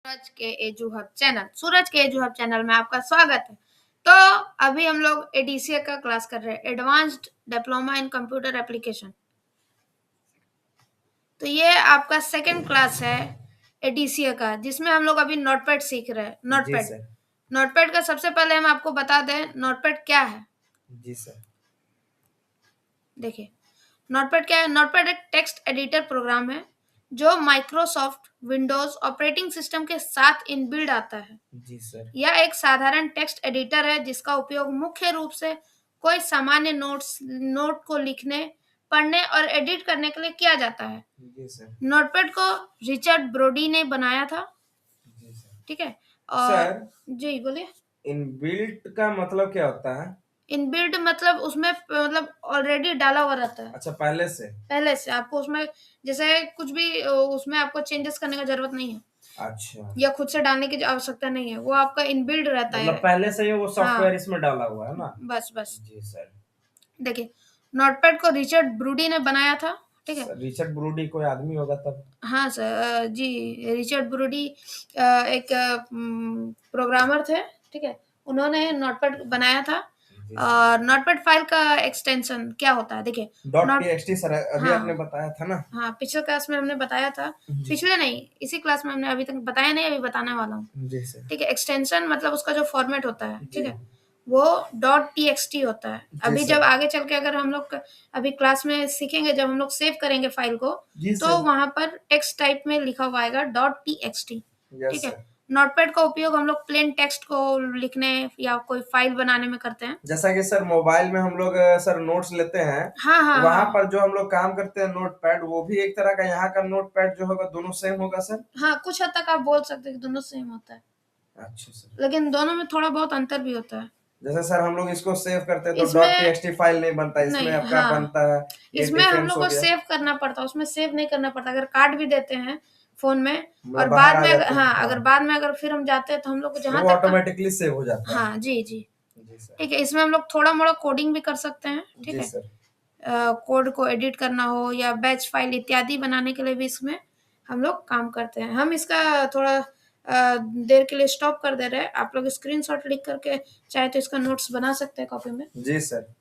सूरज के edu hub channel में आपका स्वागत है। तो अभी हम लोग एडीसीए का क्लास कर रहे हैं, advanced diploma in computer application. तो ये आपका सेकंड क्लास है एडीसीए का, जिसमें हम लोग अभी नोटपैड सीख रहे हैं। नोटपैड का सबसे पहले हम आपको बता दें नोटपैड क्या है। जी सर। देखिए नोटपैड क्या है। नोटपैड एक टेक्स्ट एडिटर प्रोग्राम है जो माइक्रोसॉफ्ट विंडोज ऑपरेटिंग सिस्टम के साथ इनबिल्ड आता है। जी सर। यह एक साधारण टेक्स्ट एडिटर है जिसका उपयोग मुख्य रूप से कोई सामान्य नोट को लिखने, पढ़ने और एडिट करने के लिए किया जाता है। जी सर। नोटपैड को रिचर्ड ब्रोडी ने बनाया था। जी सर। ठीक है। और सर, जी बोलिए। इनबिल्ट का मतलब क्या होता है? इनबिल्ट मतलब उसमें मतलब ऑलरेडी डाला हुआ रहता है। अच्छा, पहले से आपको उसमें जैसे कुछ भी उसमें आपको चेंजेस करने का जरूरत नहीं है। अच्छा, या खुद से डालने की आवश्यकता नहीं है, वो आपका इनबिल्ड रहता मतलब है। पहले से ही वो सॉफ्टवेयर हाँ, इसमें डाला हुआ है ना? बस जी सर। देखिए नोटपैड को रिचर्ड ब्रूडी ने बनाया था। ठीक है। सर, रिचर्ड ब्रूडी कोई आदमी होगा तब? हाँ सर, जी रिचर्ड ब्रूडी एक प्रोग्रामर थे। ठीक है। उन्होंने नोटपैड बनाया था। जी और सर। नोटपैड फाइल का एक्सटेंशन क्या होता है, देखिए। डॉट नोट टीएक्सटी सर, अभी आपने हाँ बताया था ना? हाँ, पिछले क्लास में हमने बताया था। जी पिछले नहीं, इसी क्लास में हमने अभी तक बताया नहीं, अभी बताने वाला हूँ। जी सर। ठीक है। एक्सटेंशन मतलब उसका जो फॉर्मेट होता है, ठीक जी है, वो .txt होता है। जी अभी जब सर। आगे चल के अगर हम लोग अभी क्लास में सीखेंगे, जब हम लोग सेव करेंगे फाइल को, जी तो सर। वहां पर टेक्स्ट टाइप में लिखा हुआ आएगा .txt। यस ठीक है। सर। नोटपैड का उपयोग हम लोग प्लेन टेक्स्ट को लिखने या कोई फाइल बनाने में करते हैं। जैसा कि सर मोबाइल में हम लोग सर नोट्स लेते हैं, हाँ हाँ वहां हाँ पर जो हम लोग काम करते हैं नोट पैड, वो भी एक तरह का यहाँ का नोट पैड जो होगा दोनों सेम होगा सर? हाँ, कुछ हद तक आप बोल सकते हैं कि दोनों सेम होता है, अच्छा सर। लेकिन दोनों में थोड़ा बहुत अंतर भी होता है। जैसे सर हम लोग इसको सेव करते हैं तो डॉट इसमें टीएक्सटी फाइल नहीं बनता, इसमें नहीं, आपका हाँ, बनता है। ये इसमें हम डिफरेंस लोग हो को गया, सेव करना पड़ता है, उसमें सेव नहीं करना पड़ता। अगर काट भी देते हैं फोन में और मतलब बाहर बाद आ में जाते हैं, हाँ, हाँ, अगर बाद में अगर फिर हम जाते हैं तो हम लोग को तो जहां वो तक ऑटोमेटिकली सेव हो जाता है। हाँ जी जी। जी सर। ठीक है। इसमें हम लोग थोड़ा मोड़ा कोडिंग भी कर सकते हैं। ठीक जी है। सर। कोड को एडिट करना हो या बैच फाइल इत्यादि बनाने के लिए भी इसमें हम लोग काम करते हैं। हम इसका थोड़ा देर के लिए स्टॉप कर दे रहे हैं। आप लोग स्क्रीनशॉट लिख करके चाहे तो इसका नोट्स बना सकते हैं कॉपी में। जी सर।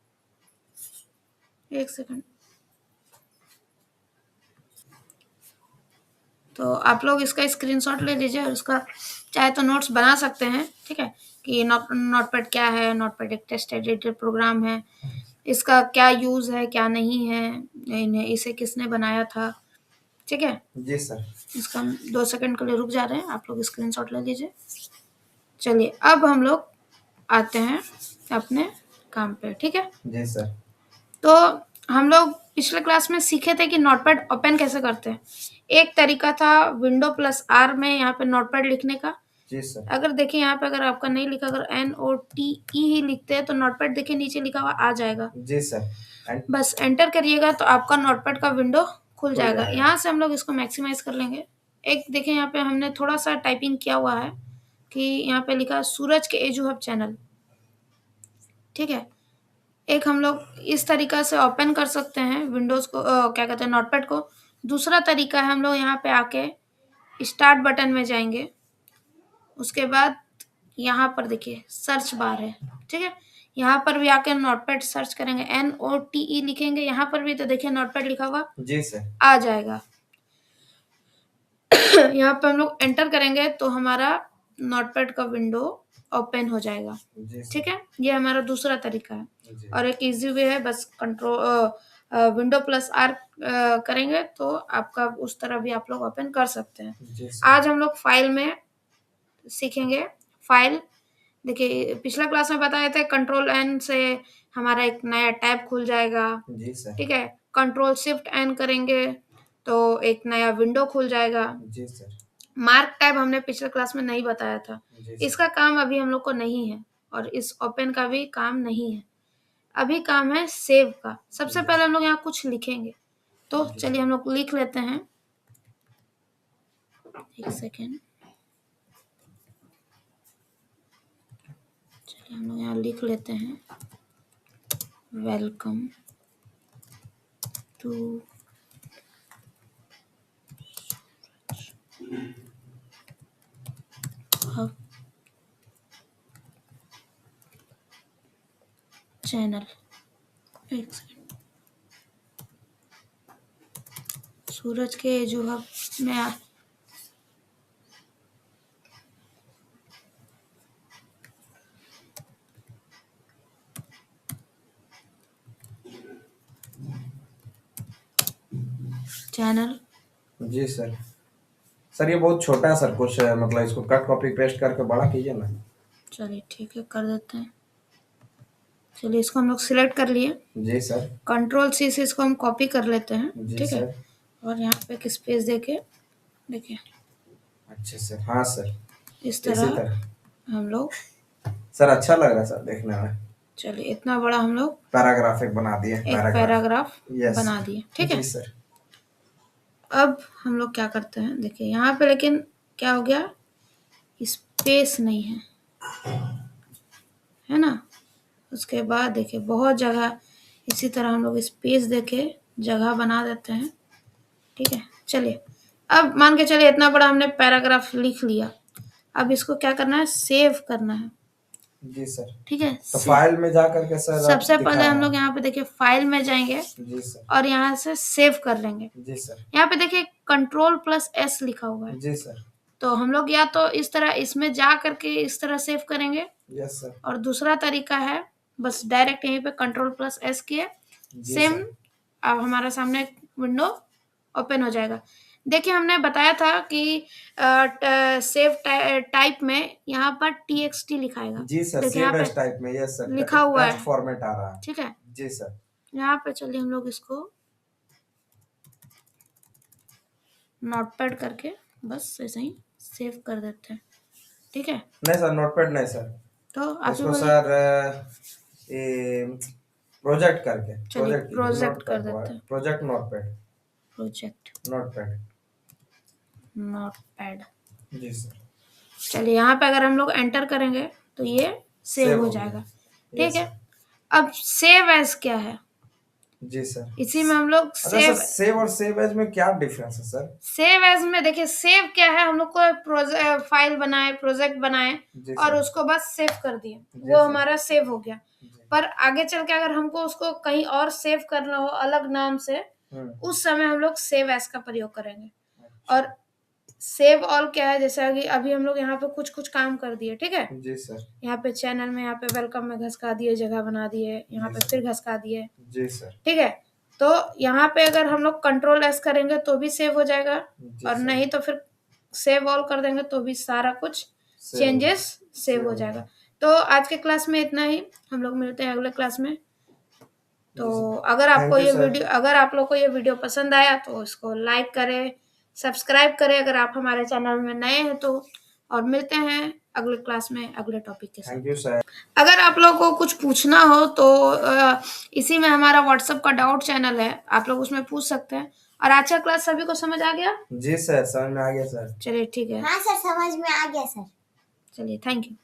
एक सेकंड। तो आप लोग इसका स्क्रीनशॉट ले लीजिए और उसका चाहे तो नोट्स बना सकते हैं। ठीक है। कि नोटपैड क्या है। नोटपैड एक टेक्स्ट एडिटर प्रोग्राम है, इसका क्या यूज है क्या नहीं है, इसे किसने बनाया था। ठीक है। जी सर। इसका हम 2 सेकंड के लिए रुक जा रहे हैं, आप लोग स्क्रीनशॉट ले लीजिए। चलिए अब हम लोग आते हैं अपने काम पे। ठीक है। जी सर। तो हम लोग पिछले क्लास में सीखे थे कि नोटपैड ओपन कैसे करते हैं। एक तरीका था विंडो प्लस आर में यहाँ पे नोटपैड लिखने का। जी सर। अगर देखिए यहाँ पे अगर आपका नहीं लिखा, अगर NOTE ही लिखते हैं तो नोटपैड देखिए नीचे लिखा हुआ आ जाएगा। जी सर। बस एंटर करिएगा तो आपका नोटपैड का विंडो खुल खुल जाएगा। जाएगा। यहाँ से हम लोग इसको मैक्सिमाइज कर लेंगे। एक देखिए यहाँ पे हमने थोड़ा सा टाइपिंग किया हुआ है कि यहाँ पे लिखा है सूरज के एजू हब चैनल। ठीक है। एक हम लोग इस तरीका से ओपन कर सकते हैं विंडोज को, क्या कहते हैं, नोटपैड को। दूसरा तरीका है हम लोग यहाँ पे आके स्टार्ट बटन में जाएंगे। उसके बाद यहाँ पर देखिए सर्च बार है। ठीक है। यहाँ पर भी आके नोटपैड सर्च करेंगे, NOTE लिखेंगे, यहाँ पर भी तो देखिए नोटपैड लिखा हुआ जी सर। आ जाएगा। यहाँ पे हम लोग एंटर करेंगे तो हमारा नोटपैड का विंडो ओपन हो जाएगा। जी सर। ठीक है। ये हमारा दूसरा तरीका है। जी। और एक इजी वे है, बस विंडो प्लस आर करेंगे तो आपका उस तरह भी आप लोग ओपन कर सकते हैं। जी सर। आज हम लोग फाइल में सीखेंगे। फाइल देखिए पिछला क्लास में बताए थे Ctrl+N से हमारा एक नया टैब खुल जाएगा। जी सर। ठीक है। Ctrl+Shift+N करेंगे तो एक नया विंडो खुल जाएगा। जी सर। मार्क टैब हमने पिछले क्लास में नहीं बताया था, जी सर। इसका काम अभी हम लोग को नहीं है और इस ओपन का भी काम नहीं है। अभी काम है सेव का। सबसे पहले हम लोग यहाँ कुछ लिखेंगे, तो चलिए हम लोग लिख लेते हैं। एक सेकेंड, चलिए हम लोग यहाँ लिख लेते हैं वेलकम टू चैनल, एक सेकंड, सूरज के एजू हब में चैनल। जी सर। सर ये बहुत छोटा है सर, कुछ मतलब इसको कट कॉपी पेस्ट करके बड़ा कीजिए ना। चलिए ठीक है, कर देते हैं। चलिए इसको हम लोग सिलेक्ट कर लिए। जी सर। कंट्रोल सी से इसको हम कॉपी कर लेते हैं। जी ठीक है, सर। और यहाँ पे एक स्पेस देके देखिए अच्छा सर, हाँ सर, इस इसी तरह तरह। हम लोग, सर अच्छा लग रहा है सर देखने में। चलिए इतना बड़ा हम लोग पैराग्राफिक बना दिए, एक पैराग्राफ यस बना दिए। ठीक है, जी सर। अब हम लोग क्या करते हैं, देखिए यहाँ पे लेकिन क्या हो गया, स्पेस नहीं है ना। उसके बाद देखिए बहुत जगह इसी तरह हम लोग स्पेस देके जगह बना देते हैं। ठीक है, चलिए अब मान के चलिए इतना बड़ा हमने पैराग्राफ लिख लिया। अब इसको क्या करना है, सेव करना है। जी सर। ठीक है, तो फाइल में जा करके सर सबसे पहले हम दिखाएं। लोग यहाँ पे देखिए फाइल में जाएंगे जी सर। और यहाँ से सेव कर लेंगे। जी सर। यहाँ पे देखिए Ctrl+S लिखा हुआ है। जी सर। तो हम लोग या तो इस तरह इसमें जा करके इस तरह सेव करेंगे, यस सर। और दूसरा तरीका है बस डायरेक्ट यहीं पे Ctrl+S किए, जी सेम। सर। अब हमारा सामने विंडो ओपन हो जाएगा। देखिए हमने बताया था कि सेव टाइप में यहाँ पर TXT लिखाएगा। जी सर, देखिए यहाँ सेव एज पे टाइप में यस सर लिखा हुआ टेक्स्ट है। फॉर्मेट आ रहा है। ठीक है, जी सर। यहाँ पे चलिए हम लोग इसको नोटपैड करके बस ऐसे ही सेव कर देते हैं। ठीक है, नहीं सर, नोटपैड नहीं सर, तो आप इसको सर ये प्रोजेक्ट करके चलिए प्रोजेक्ट कर नोटपैड देते हैं। Project notepad project notepad. Notepad. जी सर। चलिए यहाँ पे अगर हम लोग एंटर करेंगे तो ये सेव हो जाएगा। ठीक है, अब सेव एज क्या है, जी सर। इसी में हम लोग अच्छा सर, सेव और सेव एज में क्या डिफरेंस है सर? सेव एज में देखिए सेव क्या है, हम लोग को फाइल बनाए, प्रोजेक्ट बनाए और उसको बस सेव कर दिए, वो हमारा सेव हो गया। पर आगे चल के अगर हमको उसको कहीं और सेव करना हो अलग नाम से, उस समय हम लोग सेव एज का प्रयोग करेंगे। और सेव ऑल क्या है, जैसे अभी हम लोग यहाँ पे कुछ कुछ काम कर दिए। ठीक है, जी सर। यहाँ पे चैनल में, यहाँ पे वेलकम में घसका दिए, जगह बना दिए, यहाँ पे फिर घसका दिए। जी सर। ठीक है, तो यहाँ पे अगर हम लोग Ctrl+S करेंगे तो भी सेव हो जाएगा, और नहीं तो फिर सेव ऑल कर देंगे तो भी सारा कुछ चेंजेस सेव हो जाएगा। तो आज के क्लास में इतना ही, हम लोग मिलते हैं अगले क्लास में। तो अगर आप लोग को ये वीडियो पसंद आया तो इसको लाइक करें, सब्सक्राइब करें अगर आप हमारे चैनल में नए हैं तो, और मिलते हैं अगले क्लास में अगले टॉपिक के साथ। Thank you sir. अगर आप लोग को कुछ पूछना हो तो इसी में हमारा व्हाट्सएप का डाउट चैनल है, आप लोग उसमें पूछ सकते हैं। और आज का क्लास सभी को समझ आ गया? जी सर, समझ में आ गया सर। चलिए ठीक है, हाँ सर, समझ में आ गया सर। चलिए थैंक यू।